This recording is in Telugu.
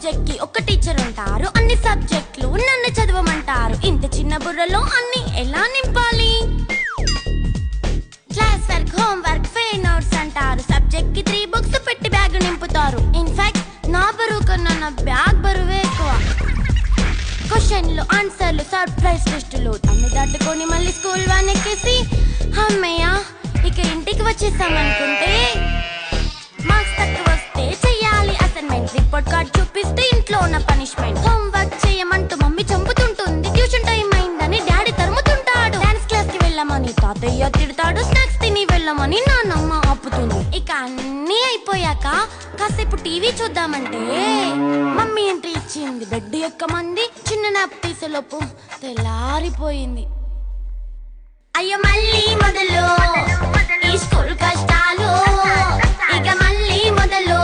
సబ్జెక్ట్ కి ఒక టీచర్ ఉంటారు, అన్ని సబ్జెక్టులు నన్ను చదవమంటారు. ఇంత చిన్న బుర్రలో అన్ని ఎలా నింపాలి? Class work, home work, fair notes అంటారు. సబ్జెక్ట్ కి 3 బుక్స్ పెట్టి బ్యాగ్ నింపుతారు. ఇన్ఫాక్ట్ నా బరువు కన్నా నా బ్యాగ్ బరువే ఎక్కువ. క్వశ్చన్లు, ఆన్సర్లు, సర్ప్రైజ్ టెస్టులు అన్ని దాటుకొని మళ్ళీ స్కూల్ వ్యాన్ ఎక్కేసి అమ్మయ్య ఇక ఇంటికి వచ్చేసామనుకుంటే మార్క్స్ తక్కువ వస్తే చెయ్యాలి అసైన్మెంట్. రిపోర్ట్ కార్డ్ చూపిస్తే ఇంట్లో ఉన్న పనిష్మెంట్. హోమ్ వర్క్ చేయమంటూ మమ్మీ చంపుతుంటుంది. ట్యూషన్ టైం అయిందని డాడీ తరుముతుంటాడు. డాన్స్ క్లాస్ కి వెళ్ళమని తాతయ్య తిడతాడు. స్నాక్స్ తిని వెళ్ళమని నాన్నమ్మ ఆపుతుంది. ఇక అన్నీ అయిపోయాక కాసేపు టీవీ చూద్దామంటే మమ్మీ ఎంట్రీ ఇచ్చింది. బెడ్ ఎక్కమంది. చిన్న నాప్ తీసేలోపు తెల్లారిపోయింది. అయ్యో మళ్ళీ మొదలు ఈ స్కూల్ కష్టాలు, ఇక మళ్ళీ మొదలు